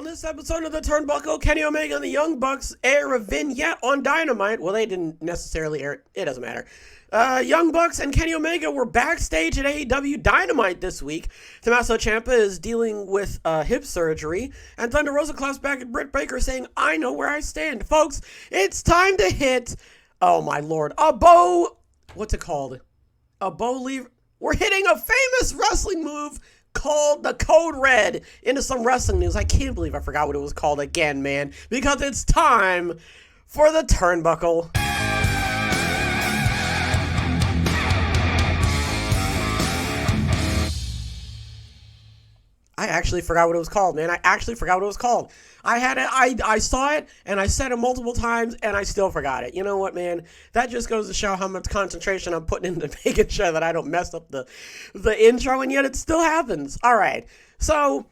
On this episode of the Turnbuckle, Kenny Omega and the Young Bucks air a vignette on Dynamite. Well, they didn't necessarily air it. It doesn't matter. Young Bucks and Kenny Omega were backstage at AEW Dynamite this week. Tommaso Ciampa is dealing with hip surgery, and Thunder Rosa claps back at Britt Baker saying, "I know where I stand." Folks, it's time to hit, oh my lord, a bow, what's it called? A bow lever. We're hitting a famous wrestling move called the Code Red into some wrestling news. I can't believe I forgot what it was called again, man, because it's time for the Turnbuckle. I actually forgot what it was called, man. I actually forgot what it was called. I had it, I saw it, and I said it multiple times, and I still forgot it. You know what, man? That just goes to show how much concentration I'm putting into making sure that I don't mess up the intro, and yet it still happens. All right. So,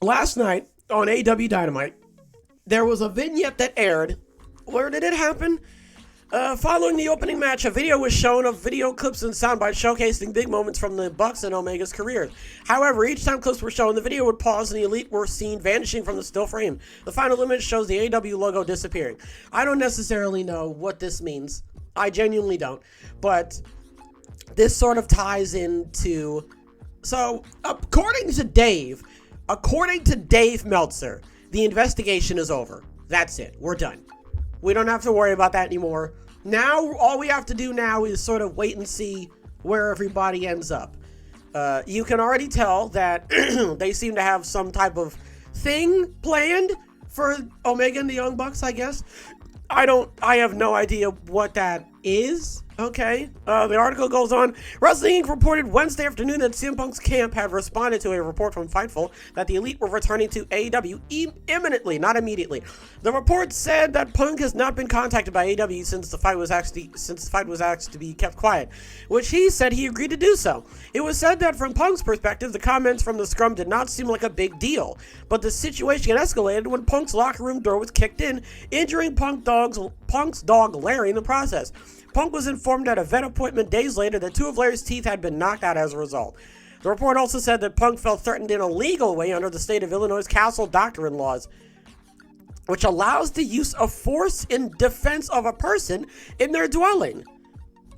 last night on AEW Dynamite, there was a vignette that aired. Where did it happen? Following the opening match, a video was shown of video clips and soundbites showcasing big moments from the Bucks and Omega's careers. However, each time clips were shown, the video would pause and the Elite were seen vanishing from the still frame. The final image shows the AEW logo disappearing. I don't necessarily know what this means. I genuinely don't. But this sort of ties into... So, according to Dave Meltzer, the investigation is over. That's it. We're done. We don't have to worry about that anymore. Now, all we have to do now is sort of wait and see where everybody ends up. You can already tell that they seem to have some type of thing planned for Omega and the Young Bucks, I guess. I have no idea what that is. Okay. The article goes on. Wrestling Inc. reported Wednesday afternoon that CM Punk's camp had responded to a report from Fightful that the Elite were returning to AEW imminently, not immediately. The report said that Punk has not been contacted by AEW since the fight was asked to be kept quiet, which he said he agreed to do so. It was said that from Punk's perspective, the comments from the scrum did not seem like a big deal, but the situation escalated when Punk's locker room door was kicked in, injuring Punk's dog Larry in the process. Punk was informed at a vet appointment days later that two of Larry's teeth had been knocked out as a result. The report also said that Punk felt threatened in a legal way under the state of Illinois' castle doctrine laws, which allows the use of force in defense of a person in their dwelling.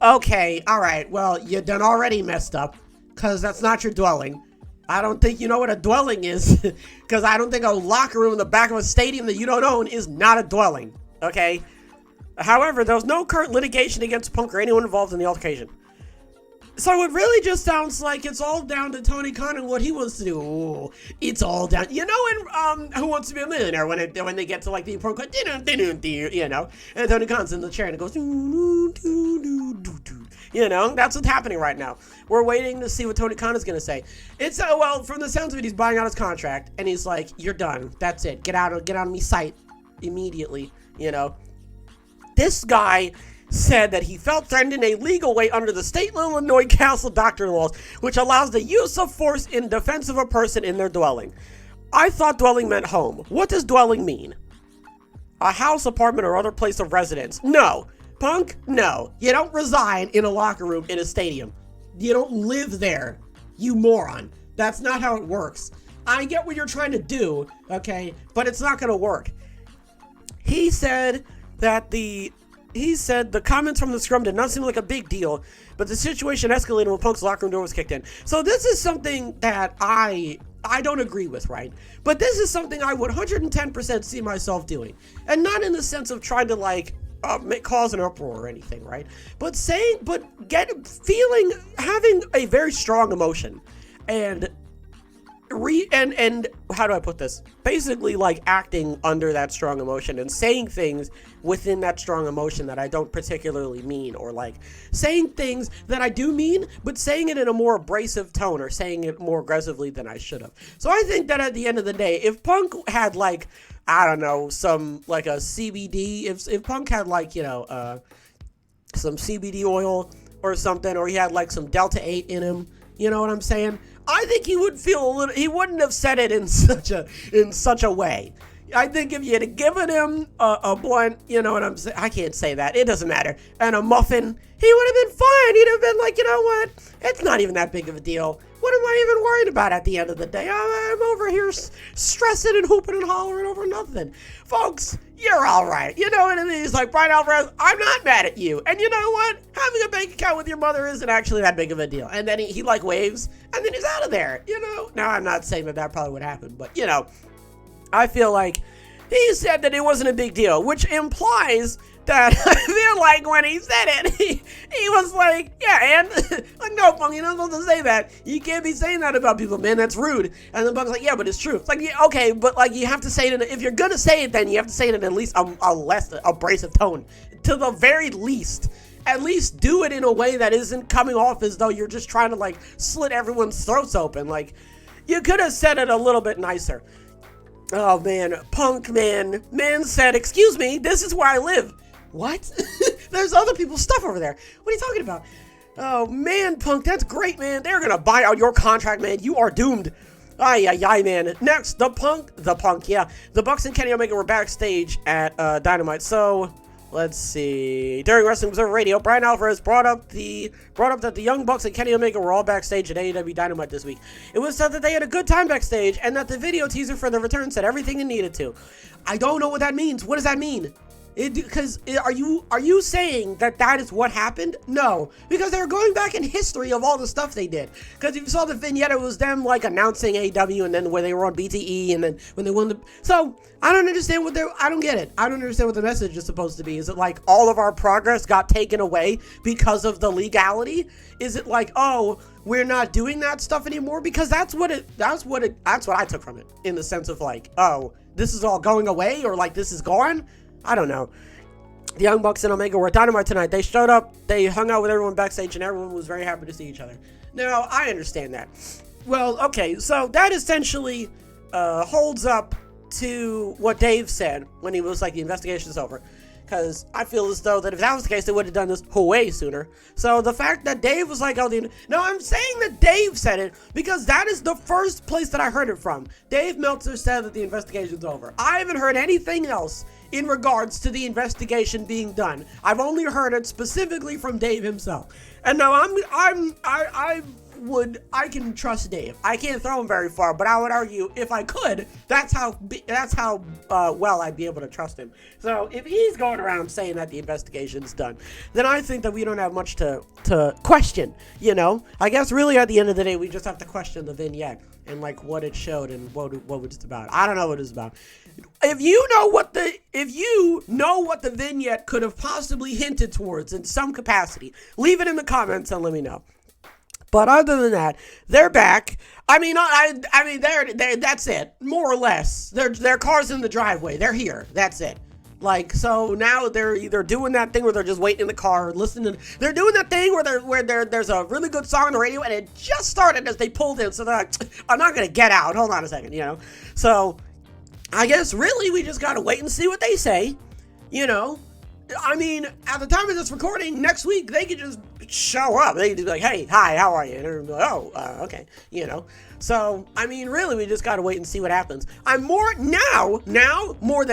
Okay, alright, well, you done already messed up, because that's not your dwelling. I don't think you know what a dwelling is, because I don't think a locker room in the back of a stadium that you don't own is not a dwelling, okay? However, there was no current litigation against Punk or anyone involved in the altercation. So it really just sounds like it's all down to Tony Khan and what he wants to do. Ooh, it's all down. You know, in Who Wants to Be a Millionaire, when they get to like the important, you know, and Tony Khan's in the chair and it goes, you know, that's what's happening right now. We're waiting to see what Tony Khan is going to say. It's well, from the sounds of it, he's buying out his contract and he's like, "You're done. That's it. Get out of me sight immediately." You know. This guy said that he felt threatened in a legal way under the state of Illinois castle doctrine laws, which allows the use of force in defense of a person in their dwelling. I thought dwelling meant home. What does dwelling mean? A house, apartment, or other place of residence? No. Punk? No. You don't reside in a locker room in a stadium. You don't live there, you moron. That's not how it works. I get what you're trying to do, okay, but it's not going to work. He said that the comments from the scrum did not seem like a big deal, but the situation escalated when Punk's locker room door was kicked in. So this is something that I don't agree with, right? But this is something I would 110% see myself doing. And not in the sense of trying to like cause an uproar or anything, right? But having a very strong emotion and how do I put this? Basically, like acting under that strong emotion and saying things within that strong emotion that I don't particularly mean, or like saying things that I do mean, but saying it in a more abrasive tone or saying it more aggressively than I should have. So I think that at the end of the day, if Punk had like, I don't know, some like a CBD, if Punk had like, you know, some CBD oil or something, or he had like some Delta 8 in him, you know what I'm saying? I think he would feel he wouldn't have said it in such a way. I think if you had given him a blunt, you know what I'm saying? I can't say that. It doesn't matter. And a muffin, he would have been fine. He'd have been like, you know what? It's not even that big of a deal. What am I even worried about at the end of the day? I'm over here stressing and hooping and hollering over nothing. Folks, you're all right. You know what I mean? He's like, Brian Alvarez, I'm not mad at you. And you know what? Having a bank account with your mother isn't actually that big of a deal. And then he like waves, and then he's out of there, you know? Now, I'm not saying that probably would happen, but, you know, I feel like he said that it wasn't a big deal, which implies that I feel like when he said it, he was like, yeah, and like, no, Punk, you're not supposed to say that. You can't be saying that about people, man. That's rude. And the Punk's like, yeah, but it's true. It's like, yeah, okay, but like you have to say it if you're gonna say it, then you have to say it in at least a less abrasive tone, to the very least. At least do it in a way that isn't coming off as though you're just trying to like slit everyone's throats open. Like, you could have said it a little bit nicer. Oh man, Punk, man said, excuse me, this is where I live. What? There's other people's stuff over there. What are you talking about? Oh man, Punk, that's great, man. They're gonna buy out your contract, man. You are doomed. Ay, man. Next, the Punk, yeah. The Bucks and Kenny Omega were backstage at Dynamite. So, let's see. During Wrestling Observer Radio, Brian Alvarez brought up that the Young Bucks and Kenny Omega were all backstage at AEW Dynamite this week. It was said that they had a good time backstage and that the video teaser for the return said everything it needed to. I don't know what that means. What does that mean? Because are you saying that is what happened? No, because they were going back in history of all the stuff they did. Because if you saw the vignette, it was them like announcing AEW, and then where they were on BTE, and then when they won the. So I don't understand I don't get it. I don't understand what the message is supposed to be. Is it like all of our progress got taken away because of the legality? Is it like, oh, we're not doing that stuff anymore? Because that's what I took from it, in the sense of like, oh, this is all going away, or like this is gone. I don't know. The Young Bucks and Omega were at Dynamite tonight. They showed up, they hung out with everyone backstage, and everyone was very happy to see each other. Now, I understand that. Well, okay, so that essentially holds up to what Dave said when he was like, the investigation's over. Because I feel as though that if that was the case, they would have done this way sooner. So the fact that Dave was like, oh, no, I'm saying that Dave said it because that is the first place that I heard it from. Dave Meltzer said that the investigation's over. I haven't heard anything else in regards to the investigation being done. I've only heard it specifically from Dave himself. And now I can trust Dave. I can't throw him very far, but I would argue if I could, that's how well I'd be able to trust him. So if he's going around saying that the investigation's done, then I think that we don't have much to question, you know? I guess really at the end of the day, we just have to question the vignette and like what it showed and what it's about. I don't know what it's about. If you know what the vignette could have possibly hinted towards in some capacity, leave it in the comments and let me know. But other than that, they're back. I mean, they're that's it, more or less. Their car's in the driveway. They're here. That's it. Like, so now they're either doing that thing where they're just waiting in the car, listening. They're doing that thing where there's a really good song on the radio and it just started as they pulled in. So they're like, I'm not gonna get out. Hold on a second, you know. So I guess really we just gotta wait and see what they say, you know. I mean, at the time of this recording, next week, they could just show up. They could just be like, hey, hi, how are you? And everyone would be like, oh, okay, you know. So, I mean, really, we just got to wait and see what happens. I'm more than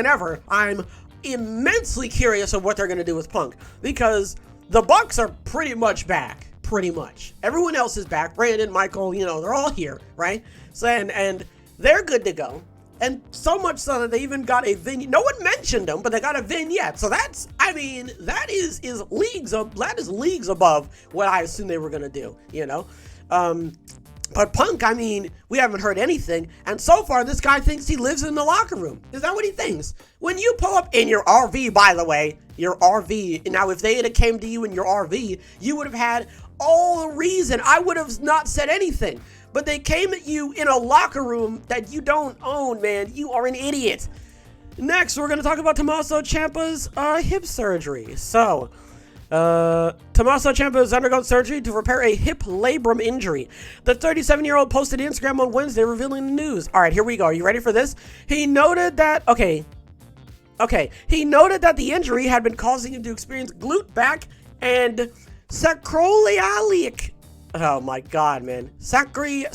ever, I'm immensely curious of what they're going to do with Punk. Because the Bucks are pretty much back. Pretty much. Everyone else is back. Brandon, Michael, you know, they're all here, right? So, and they're good to go. And so much so that they even got a vignette. No one mentioned them, but they got a vignette. So that's, I mean, that is leagues above what I assumed they were going to do, you know? But Punk, I mean, we haven't heard anything. And so far, this guy thinks he lives in the locker room. Is that what he thinks? When you pull up in your RV, by the way, your RV. Now, if they had came to you in your RV, you would have had all the reason. I would have not said anything. But they came at you in a locker room that you don't own, man. You are an idiot. Next, we're going to talk about Tommaso Ciampa's hip surgery. So, Tommaso Ciampa has undergone surgery to repair a hip labrum injury. The 37-year-old posted to Instagram on Wednesday revealing the news. All right, here we go. Are you ready for this? He noted that, He noted that the injury had been causing him to experience glute, back, and sacroiliac. Oh my God, man. Sacroiliac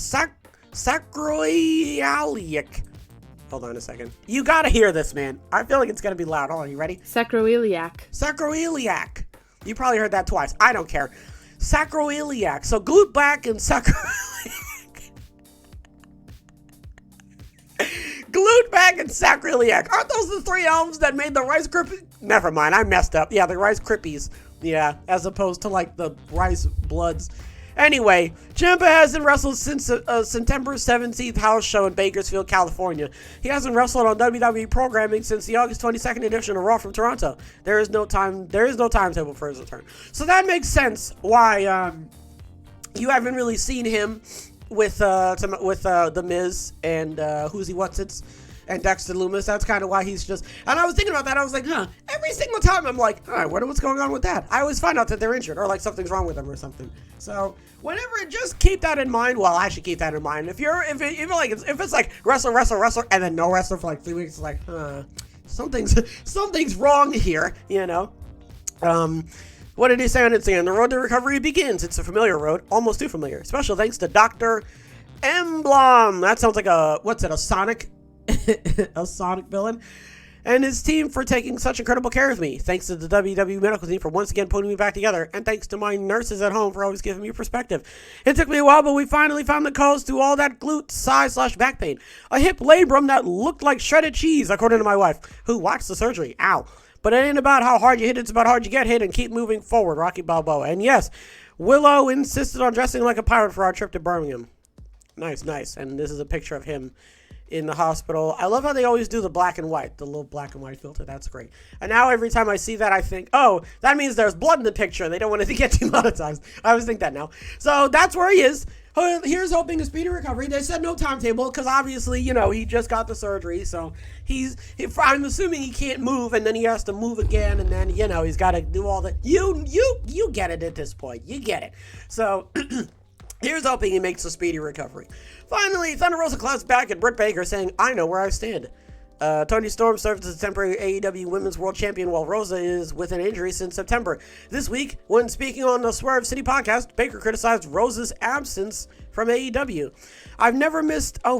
Hold on a second. You gotta hear this, man. I feel like it's gonna be loud. Hold on, you ready? Sacroiliac. Sacroiliac. You probably heard that twice. I don't care. Sacroiliac. So glute back and sacroiliac. Glute back and sacroiliac. Aren't those the three albums that made the Rice Krispies? Never mind, I messed up. Yeah, the Rice Krispies. Yeah, as opposed to like the Rice Bloods. Anyway, Ciampa hasn't wrestled since September 17th house show in Bakersfield, California. He hasn't wrestled on WWE programming since the August 22nd edition of Raw from Toronto. There is no timetable for his return. So that makes sense why you haven't really seen him with The Miz and and Dexter Lumis. That's kind of why he's just... And I was thinking about that. I was like, every single time I'm like, all right, I wonder what's going on with that. I always find out that they're injured or like something's wrong with them or something. So whenever, just keep that in mind. Well, I should keep that in mind. If it's like wrestle, and then no wrestle for like 3 weeks, it's like, something's wrong here, you know? What did he say on Instagram? The road to recovery begins. It's a familiar road, almost too familiar. Special thanks to Dr. Emblem. That sounds like a Sonic... a Sonic villain, and his team for taking such incredible care of me. Thanks to the WWE medical team for once again putting me back together, and thanks to my nurses at home for always giving me perspective. It took me a while, but we finally found the cause to all that glute, side/back pain. A hip labrum that looked like shredded cheese, according to my wife, who watched the surgery. Ow. But it ain't about how hard you hit, it's about how hard you get hit, and keep moving forward, Rocky Balboa. And yes, Willow insisted on dressing like a pirate for our trip to Birmingham. Nice. And this is a picture of him in the hospital. I love how they always do the black and white, the little black and white filter. That's great. And now every time I see that, I think, oh, that means there's blood in the picture. They don't want it to get demonetized. I always think that now. So that's where he is. Here's hoping a speedy recovery. They said no timetable because obviously, he just got the surgery. So I'm assuming he can't move, and then he has to move again, and then, he's got to do all the, you get it at this point. You get it. So here's hoping he makes a speedy recovery. Finally, Thunder Rosa Cloud's back and Britt Baker saying, I know where I stand. Toni Storm served as a temporary AEW Women's World Champion while Rosa is with an injury since September. This week, when speaking on the Swerve City podcast, Baker criticized Rosa's absence from AEW.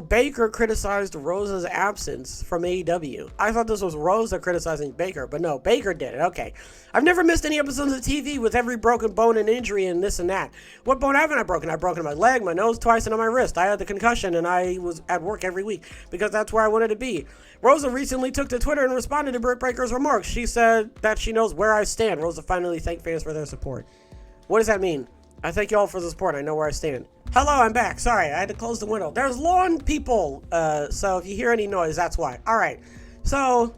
Baker criticized Rosa's absence from AEW. I thought this was Rosa criticizing Baker, but no, Baker did it. Okay. I've never missed any episodes of TV with every broken bone and injury and this and that. What bone haven't I broken? I've broken my leg, my nose twice, and on my wrist. I had the concussion, and I was at work every week because that's where I wanted to be. Rosa recently took to Twitter and responded to Britt Baker's remarks. She said that she knows where I stand. Rosa finally thanked fans for their support. What does that mean? I thank you all for the support. I know where I stand. Hello, I'm back. Sorry, I had to close the window. There's lawn people, so if you hear any noise, that's why. All right, so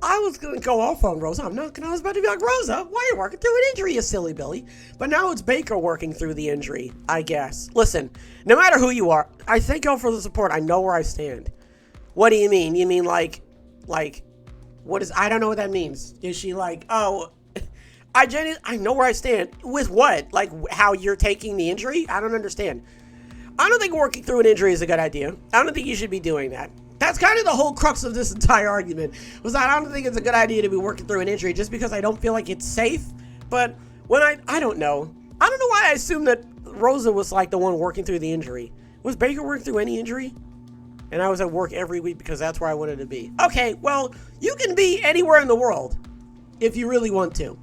I was going to go off on Rosa. I was about to be like, Rosa, why are you working through an injury, you silly Billy? But now it's Baker working through the injury, I guess. Listen, no matter who you are, I thank y'all for the support. I know where I stand. What do you mean? You mean like, what is, I don't know what that means. Is she like, oh, I know where I stand. With what? Like how you're taking the injury? I don't understand. I don't think working through an injury is a good idea. I don't think you should be doing that. That's kind of the whole crux of this entire argument, was that I don't think it's a good idea to be working through an injury just because I don't feel like it's safe. But when I don't know. I don't know why I assumed that Rosa was like the one working through the injury. Was Baker working through any injury? And I was at work every week because that's where I wanted to be. Okay, well, you can be anywhere in the world if you really want to.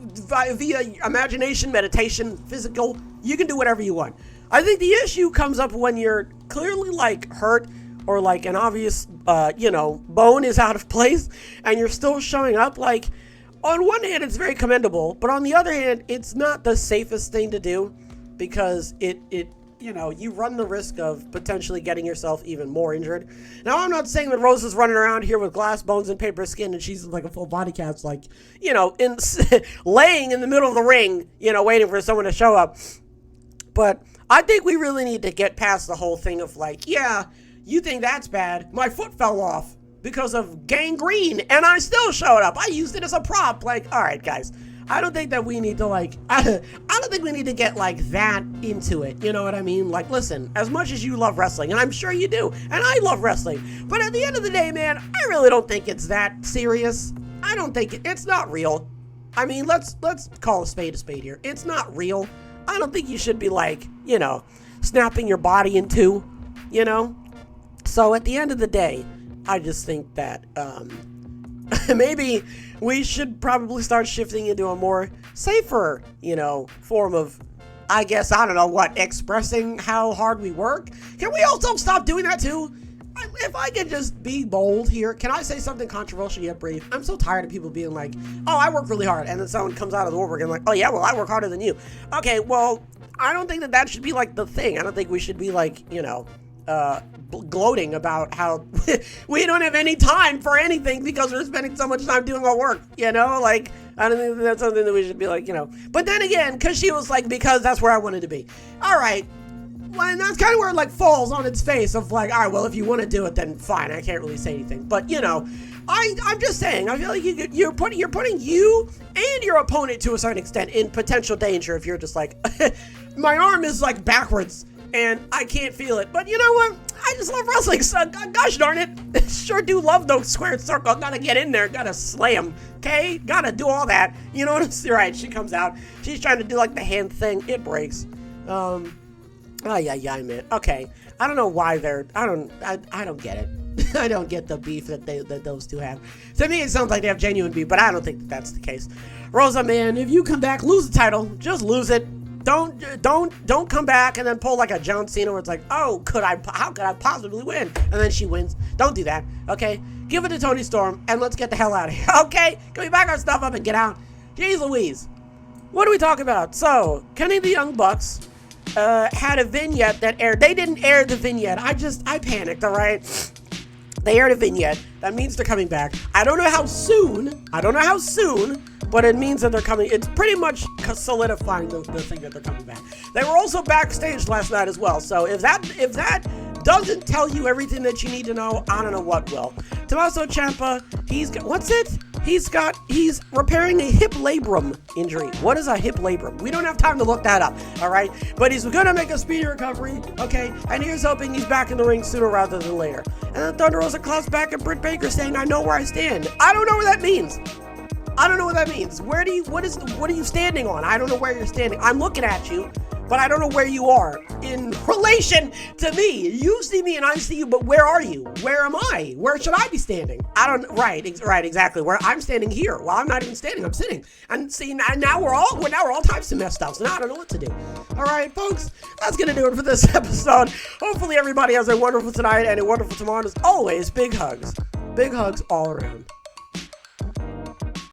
Via imagination, meditation, physical, you can do whatever you want. I think the issue comes up when you're clearly like hurt or like an obvious, bone is out of place and you're still showing up. Like, on one hand, it's very commendable, but on the other hand, it's not the safest thing to do because you run the risk of potentially getting yourself even more injured. Now, I'm not saying that Rosa's running around here with glass bones and paper skin and she's like a full body cast, like, laying in the middle of the ring, waiting for someone to show up. But I think we really need to get past the whole thing of like, yeah, you think that's bad. My foot fell off because of gangrene and I still showed up. I used it as a prop. Like, all right, guys. I don't think that we need to I don't think we need to get like that into it. You know what I mean? Like, listen, as much as you love wrestling, and I'm sure you do, and I love wrestling, but at the end of the day, man, I really don't think it's that serious. I don't think it's not real. I mean, let's call a spade here. It's not real. I don't think you should be like, snapping your body in two, So at the end of the day, I just think that maybe we should probably start shifting into a more safer, form of, I guess, I don't know what, expressing how hard we work. Can we also stop doing that too? If I could just be bold here, can I say something controversial yet brief? I'm so tired of people being like, oh, I work really hard, and then someone comes out of the woodwork and like, oh yeah, well, I work harder than you. Okay, well, I don't think that should be like the thing. I don't think we should be like, gloating about how we don't have any time for anything because we're spending so much time doing our work, like, I don't think that's something that we should be like, but then again, because she was like, because that's where I wanted to be. All right. Well, and that's kind of where it like falls on its face of like, all right, well, if you want to do it, then fine. I can't really say anything. But, I'm just saying, I feel like you're putting you and your opponent to a certain extent in potential danger if you're just like, my arm is like backwards and I can't feel it. But you know what? I just love wrestling. So, gosh darn it. Sure do love those square circle. Gotta get in there. Gotta slay them. Okay? Gotta do all that. You know what I'm saying? Right. She comes out. She's trying to do like the hand thing. It breaks. Oh, yeah, man. Okay. I don't know why I don't get it. I don't get the beef that those two have. To me, it sounds like they have genuine beef, but I don't think that's the case. Rosa, man, if you come back, lose the title. Just lose it. Don't come back and then pull like a John Cena where it's like, oh, how could I possibly win? And then she wins. Don't do that, okay? Give it to Toni Storm, and let's get the hell out of here, okay? Can we back our stuff up and get out? Jeez Louise. What are we talking about? So, Kenny the Young Bucks had a vignette that aired. They didn't air the vignette. I panicked, all right? They aired a vignette. That means they're coming back. I don't know how soon, but it means that they're coming. It's pretty much solidifying the thing that they're coming back. They were also backstage last night as well. So if that doesn't tell you everything that you need to know, I don't know what will. Tommaso Ciampa, he's repairing a hip labrum injury. What is a hip labrum? We don't have time to look that up, all right? But he's going to make a speedy recovery, okay? And here's hoping he's back in the ring sooner rather than later. And then Thunder Rosa Claus back at Britt Baker saying, I know where I stand. I don't know what that means. What are you standing on? I don't know where you're standing. I'm looking at you, but I don't know where you are in relation to me. You see me and I see you, but where are you? Where am I? Where should I be standing? Right, exactly. Where I'm standing here. Well, I'm not even standing. I'm sitting. And see, now we're all types of messed up. So now I don't know what to do. All right, folks, that's gonna do it for this episode. Hopefully everybody has a wonderful tonight and a wonderful tomorrow. As always, big hugs all around.